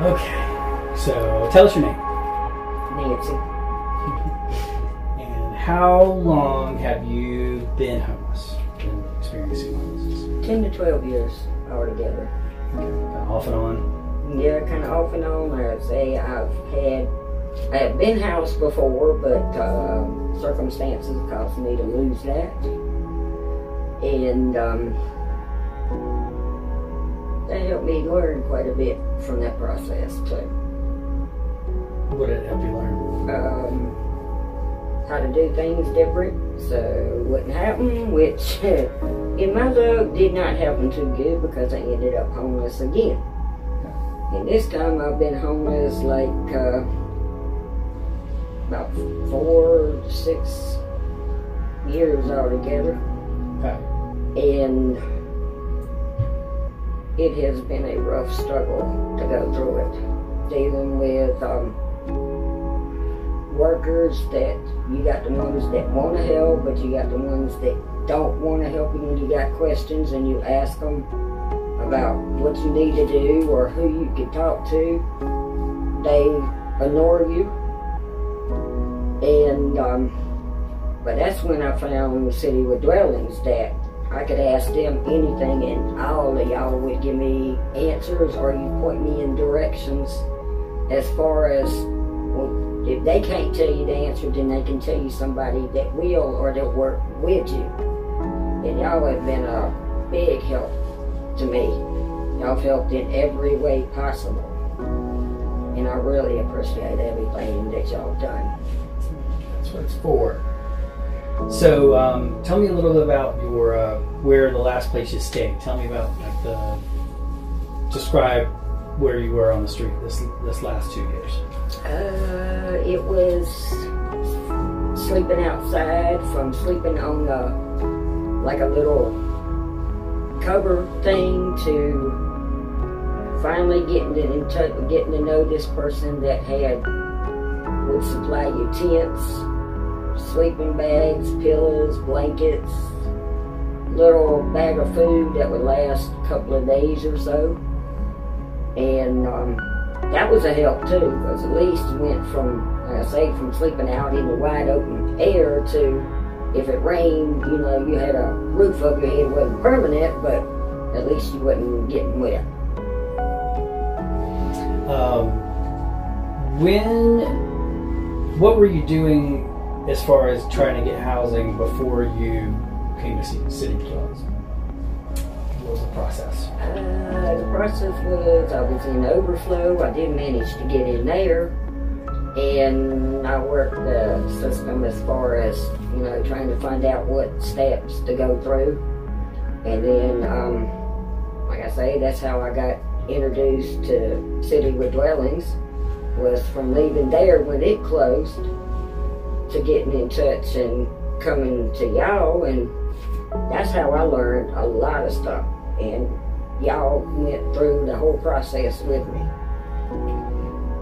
Okay, so tell us your name. Nancy. And how long have you been homeless, been experiencing homelessness? 10 to 12 years altogether. Okay, off and on? Yeah, kind of off and on. I'd say I have been housed before, but circumstances caused me to lose that. And that helped me learn quite a bit from that process too. What did it help you learn? How to do things different so it wouldn't happen, which in my luck did not happen too good because I ended up homeless again. And this time I've been homeless like about 4 to 6 years altogether. Okay. And it has been a rough struggle to go through it. Dealing with workers that you got the ones that want to help, but you got the ones that don't want to help you when you got questions and you ask them about what you need to do or who you can talk to. They ignore you. And but that's when I found City with Dwellings, that I could ask them anything and all of y'all would give me answers, or you point me in directions as far as, well, if they can't tell you the answer, then they can tell you somebody that will or that work with you. And y'all have been a big help to me. Y'all have helped in every way possible. And I really appreciate everything that y'all have done. That's what it's for. So tell me a little bit about your where the last place you stayed. Tell me about describe where you were on the street this last 2 years. It was sleeping outside, from sleeping on like a little cover thing, to finally getting to know this person that would supply you tents, sleeping bags, pillows, blankets, little bag of food that would last a couple of days or so. And that was a help too, because at least you went from, like I say, from sleeping out in the wide open air to, if it rained, you know, you had a roof over your head. It wasn't permanent, but at least you wasn't getting wet. What were you doing as far as trying to get housing before you came to City Dwellings? What was the process? The process was, I was in overflow. I did manage to get in there, and I worked the system as far as, you know, trying to find out what steps to go through. And then, like I say, that's how I got introduced to City with Dwellings, was from leaving there when it closed to getting in touch and coming to y'all, and that's how I learned a lot of stuff. And y'all went through the whole process with me.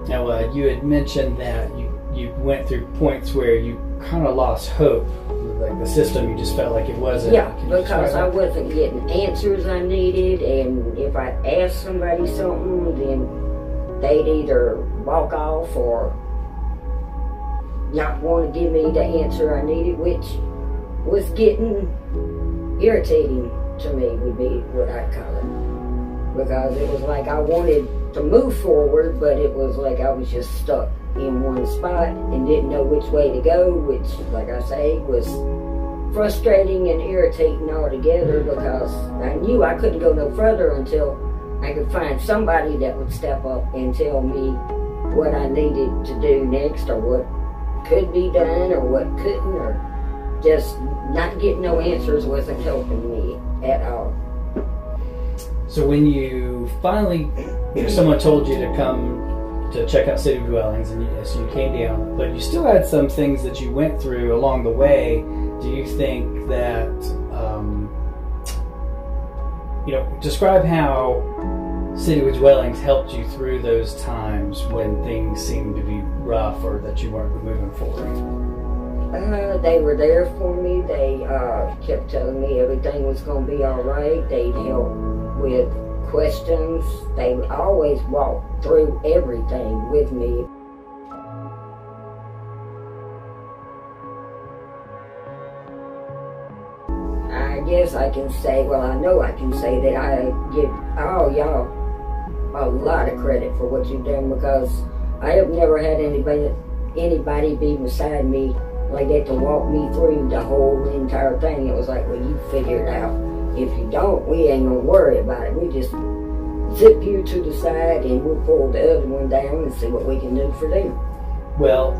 Now, you had mentioned that you went through points where you kind of lost hope. Like the system, you just felt like it wasn't. Yeah, because I wasn't getting answers I needed, and if I asked somebody something, then they'd either walk off or not want to give me the answer I needed, which was getting irritating to me, would be what I'd call it. Because it was like I wanted to move forward, but it was like I was just stuck in one spot and didn't know which way to go, which, like I say, was frustrating and irritating altogether, because I knew I couldn't go no further until I could find somebody that would step up and tell me what I needed to do next, or what could be done or what couldn't, or just not getting no answers wasn't helping me at all. So when you finally, someone told you to come to check out City Dwellings, and so you came down, but you still had some things that you went through along the way. Do you think that, describe how City with Dwellings helped you through those times when things seemed to be rough or that you weren't moving forward? They were there for me. They kept telling me everything was going to be all right. They'd help with questions. They always walk through everything with me. I guess I can say, well, I know I can say that I give all y'all a lot of credit for what you've done, because I have never had anybody be beside me like that to walk me through the whole entire thing. It was like, well, you figure it out. If you don't, we ain't gonna worry about it. We just zip you to the side and we'll pull the other one down and see what we can do for them. Well,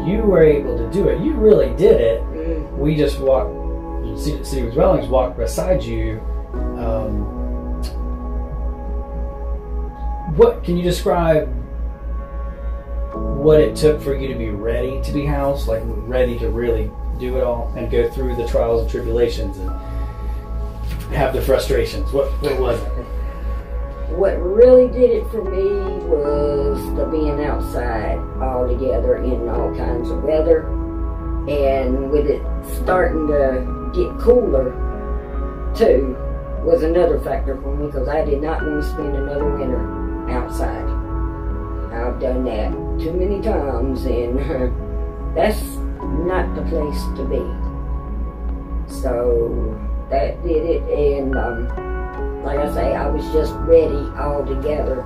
you were able to do it. You really did it. We just walked, City Dwellings walked beside you. What can you describe what it took for you to be ready to be housed, like ready to really do it all and go through the trials and tribulations and have the frustrations? What was it? What really did it for me was the being outside all together in all kinds of weather, and with it starting to get cooler too was another factor for me, because I did not want to spend another winter outside. I've done that too many times, and that's not the place to be. So that did it, and like I say, I was just ready all together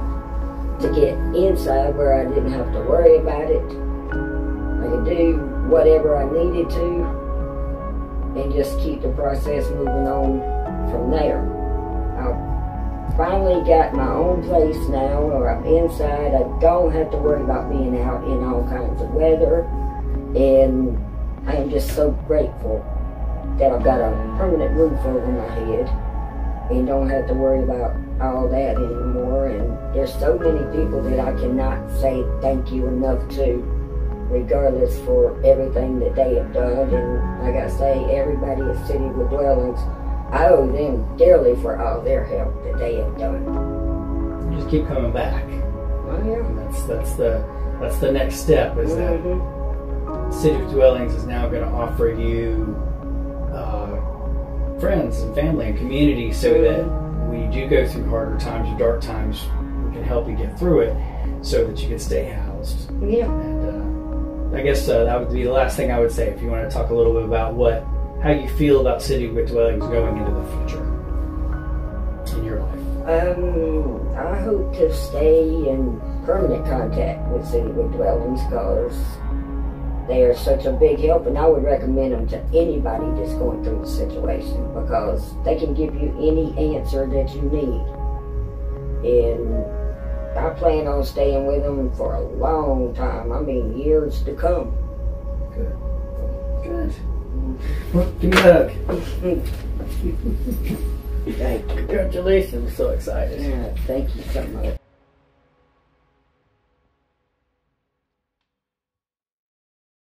to get inside where I didn't have to worry about it. I could do whatever I needed to and just keep the process moving on from there. I finally got my own place now where I'm inside. I don't have to worry about being out in all kinds of weather, and I am just so grateful that I've got a permanent roof over my head and don't have to worry about all that anymore. And there's so many people that I cannot say thank you enough to, regardless for everything that they have done. And like I say, everybody at City with Dwellings, I owe them dearly for all their help that they have done. You just keep coming back. Oh yeah. That's the next step, is that City of Dwellings is now going to offer you friends and family and community, so that when you do go through harder times or dark times, we can help you get through it so that you can stay housed. Yeah. And I guess that would be the last thing I would say, if you want to talk a little bit about how you feel about City with Dwellings going into the future in your life. I hope to stay in permanent contact with City with Dwellings, because they are such a big help, and I would recommend them to anybody that's going through the situation, because they can give you any answer that you need. And I plan on staying with them for a long time. I mean, years to come. Good. Good. Well, give me a hug. Thank you. Congratulations. I'm so excited. Yeah, thank you so much.